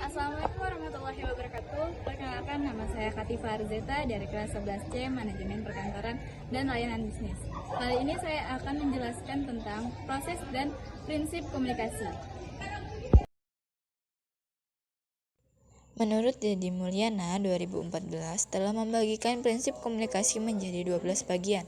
Assalamualaikum warahmatullahi wabarakatuh. Perkenalkan, nama saya Katifah Arzeta dari kelas 11C Manajemen Perkantoran dan Layanan Bisnis. Kali ini saya akan menjelaskan tentang proses dan prinsip komunikasi. Menurut Deddy Mulyana 2014 telah membagikan prinsip komunikasi menjadi 12 bagian,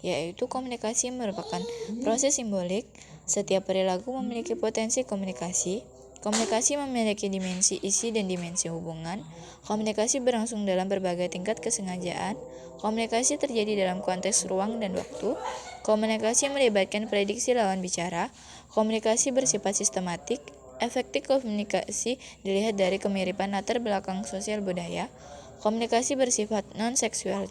yaitu komunikasi merupakan proses simbolik, setiap perilaku memiliki potensi komunikasi, komunikasi memiliki dimensi isi dan dimensi hubungan, komunikasi berlangsung dalam berbagai tingkat kesengajaan, komunikasi terjadi dalam konteks ruang dan waktu, komunikasi melibatkan prediksi lawan bicara, komunikasi bersifat sistematik. Efektif komunikasi dilihat dari kemiripan latar belakang sosial budaya, komunikasi bersifat non-seksual,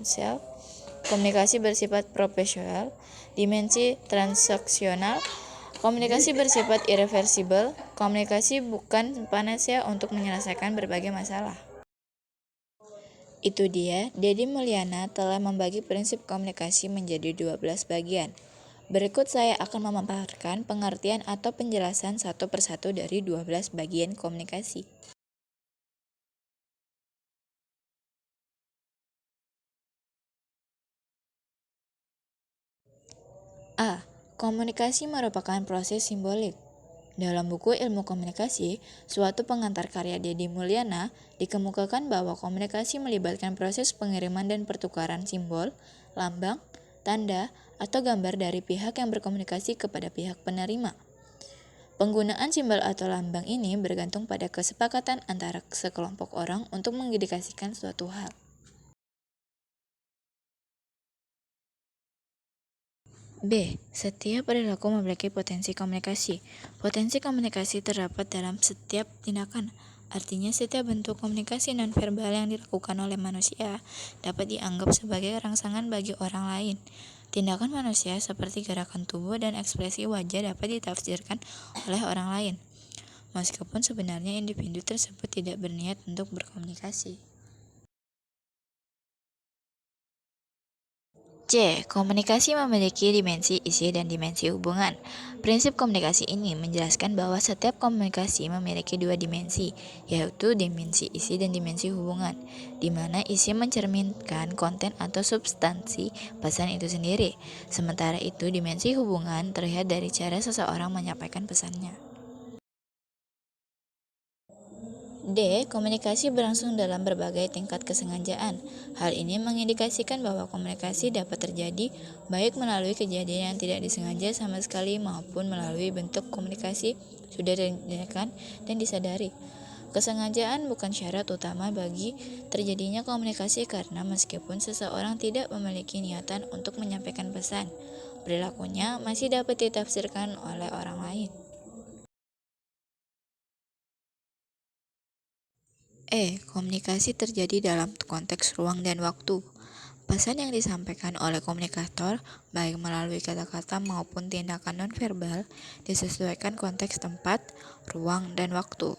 komunikasi bersifat profesional, dimensi transaksional, komunikasi bersifat irreversibel, komunikasi bukan panacea untuk menyelesaikan berbagai masalah. Itu dia, Deddy Mulyana telah membagi prinsip komunikasi menjadi 12 bagian. Berikut saya akan memaparkan pengertian atau penjelasan satu persatu dari 12 bagian komunikasi. A. Komunikasi merupakan proses simbolik. Dalam buku Ilmu Komunikasi, suatu pengantar karya Deddy Mulyana, dikemukakan bahwa komunikasi melibatkan proses pengiriman dan pertukaran simbol, lambang, tanda, atau gambar dari pihak yang berkomunikasi kepada pihak penerima. Penggunaan simbol atau lambang ini bergantung pada kesepakatan antara sekelompok orang untuk mengindikasikan suatu hal. B. Setiap perilaku memiliki potensi komunikasi. Potensi komunikasi terdapat dalam setiap tindakan. Artinya setiap bentuk komunikasi nonverbal yang dilakukan oleh manusia dapat dianggap sebagai rangsangan bagi orang lain. Tindakan manusia seperti gerakan tubuh dan ekspresi wajah dapat ditafsirkan oleh orang lain, meskipun sebenarnya individu tersebut tidak berniat untuk berkomunikasi. C. Komunikasi memiliki dimensi isi dan dimensi hubungan. Prinsip komunikasi ini menjelaskan bahwa setiap komunikasi memiliki dua dimensi, yaitu dimensi isi dan dimensi hubungan, di mana isi mencerminkan konten atau substansi pesan itu sendiri. Sementara itu, dimensi hubungan terlihat dari cara seseorang menyampaikan pesannya. D. Komunikasi berlangsung dalam berbagai tingkat kesengajaan. Hal ini mengindikasikan bahwa komunikasi dapat terjadi baik melalui kejadian yang tidak disengaja sama sekali maupun melalui bentuk komunikasi sudah direncanakan dan disadari. Kesengajaan bukan syarat utama bagi terjadinya komunikasi karena meskipun seseorang tidak memiliki niatan untuk menyampaikan pesan, perilakunya masih dapat ditafsirkan oleh orang lain. Komunikasi terjadi dalam konteks ruang dan waktu. Pesan yang disampaikan oleh komunikator, baik melalui kata-kata maupun tindakan nonverbal, disesuaikan konteks tempat, ruang, dan waktu.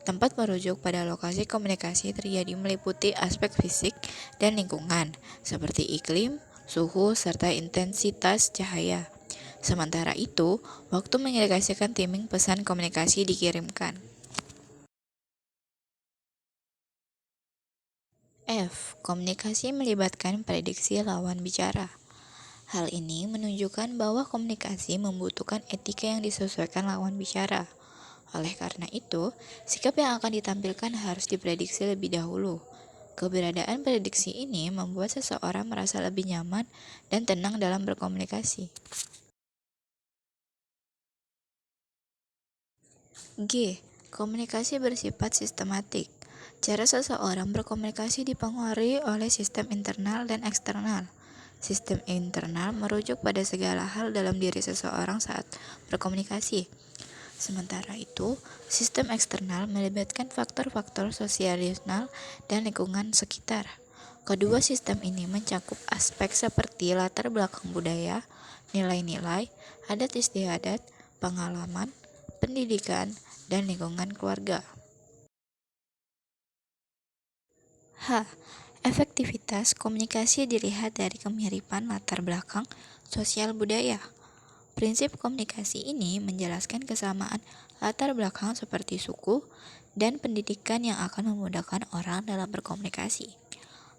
Tempat merujuk pada lokasi komunikasi terjadi meliputi aspek fisik dan lingkungan, seperti iklim, suhu, serta intensitas cahaya. Sementara itu, waktu mengindikasikan timing pesan komunikasi dikirimkan. F. Komunikasi melibatkan prediksi lawan bicara. Hal ini menunjukkan bahwa komunikasi membutuhkan etika yang disesuaikan lawan bicara. Oleh karena itu, sikap yang akan ditampilkan harus diprediksi lebih dahulu. Keberadaan prediksi ini membuat seseorang merasa lebih nyaman dan tenang dalam berkomunikasi. G. Komunikasi bersifat sistematik. Cara seseorang berkomunikasi dipengaruhi oleh sistem internal dan eksternal. Sistem internal merujuk pada segala hal dalam diri seseorang saat berkomunikasi. Sementara itu, sistem eksternal melibatkan faktor-faktor sosial dan lingkungan sekitar. Kedua sistem ini mencakup aspek seperti latar belakang budaya, nilai-nilai, adat istiadat, pengalaman, pendidikan, dan lingkungan keluarga. H. Efektivitas komunikasi dilihat dari kemiripan latar belakang sosial budaya. Prinsip komunikasi ini menjelaskan kesamaan latar belakang seperti suku dan pendidikan yang akan memudahkan orang dalam berkomunikasi.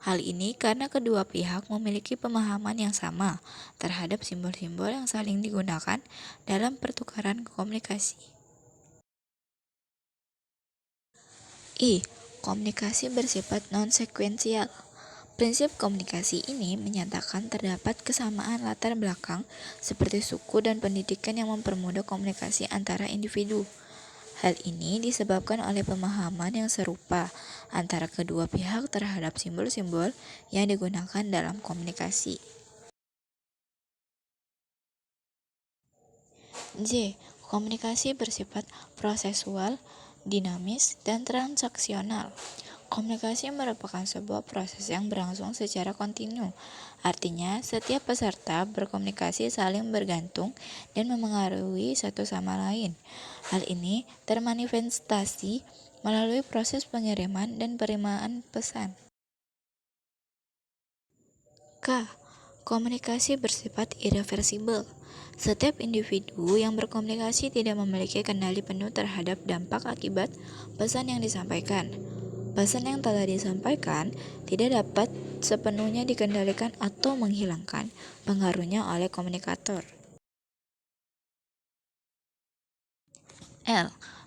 Hal ini karena kedua pihak memiliki pemahaman yang sama terhadap simbol-simbol yang saling digunakan dalam pertukaran komunikasi. Komunikasi bersifat non-sekuensial. Prinsip komunikasi ini menyatakan terdapat kesamaan latar belakang seperti suku dan pendidikan yang mempermudah komunikasi antara individu. Hal ini disebabkan oleh pemahaman yang serupa antara kedua pihak terhadap simbol-simbol yang digunakan dalam komunikasi. Komunikasi bersifat prosesual, dinamis, dan transaksional. Komunikasi merupakan sebuah proses yang berlangsung secara kontinu. Artinya, setiap peserta berkomunikasi saling bergantung dan memengaruhi satu sama lain. Hal ini termanifestasi melalui proses pengiriman dan penerimaan pesan. Komunikasi bersifat irreversibel. Setiap individu yang berkomunikasi tidak memiliki kendali penuh terhadap dampak akibat pesan yang disampaikan. Pesan yang telah disampaikan tidak dapat sepenuhnya dikendalikan atau menghilangkan pengaruhnya oleh komunikator.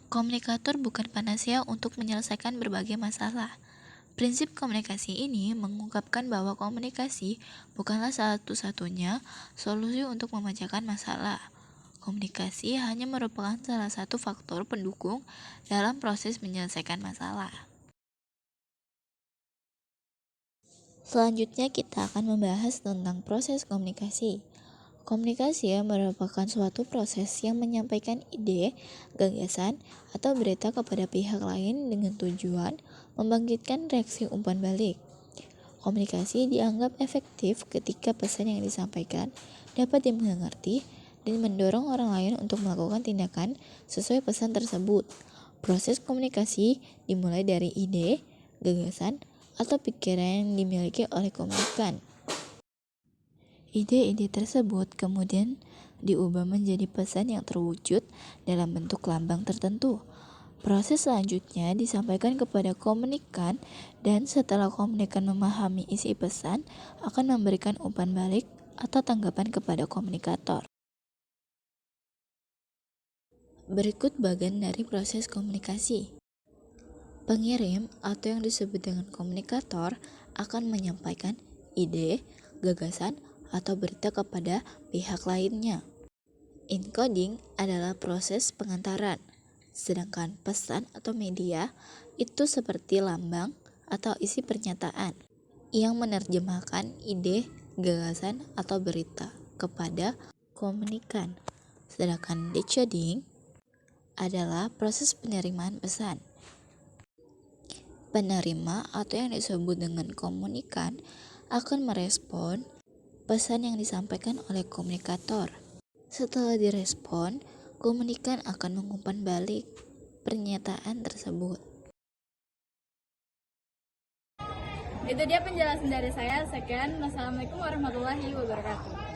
Komunikator bukan panacea untuk menyelesaikan berbagai masalah. Prinsip komunikasi ini mengungkapkan bahwa komunikasi bukanlah satu-satunya solusi untuk memecahkan masalah. Komunikasi hanya merupakan salah satu faktor pendukung dalam proses menyelesaikan masalah. Selanjutnya kita akan membahas tentang proses komunikasi. Komunikasi merupakan suatu proses yang menyampaikan ide, gagasan, atau berita kepada pihak lain dengan tujuan membangkitkan reaksi umpan balik. Komunikasi dianggap efektif ketika pesan yang disampaikan dapat dimengerti dan mendorong orang lain untuk melakukan tindakan sesuai pesan tersebut. Proses komunikasi dimulai dari ide, gagasan, atau pikiran yang dimiliki oleh komunikan. Ide-ide tersebut kemudian diubah menjadi pesan yang terwujud dalam bentuk lambang tertentu. Proses selanjutnya disampaikan kepada komunikan dan setelah komunikan memahami isi pesan akan memberikan umpan balik atau tanggapan kepada komunikator. Berikut bagian dari proses komunikasi. Pengirim atau yang disebut dengan komunikator akan menyampaikan ide, gagasan, atau berita kepada pihak lainnya. Encoding adalah proses pengantaran, sedangkan pesan atau media itu seperti lambang atau isi pernyataan yang menerjemahkan ide, gagasan, atau berita kepada komunikan. Sedangkan decoding adalah proses penerimaan pesan. Penerima atau yang disebut dengan komunikan akan merespon pesan yang disampaikan oleh komunikator. Setelah direspon, komunikan akan mengumpan balik pernyataan tersebut. Itu dia penjelasan dari saya. Sekian. Wassalamualaikum warahmatullahi wabarakatuh.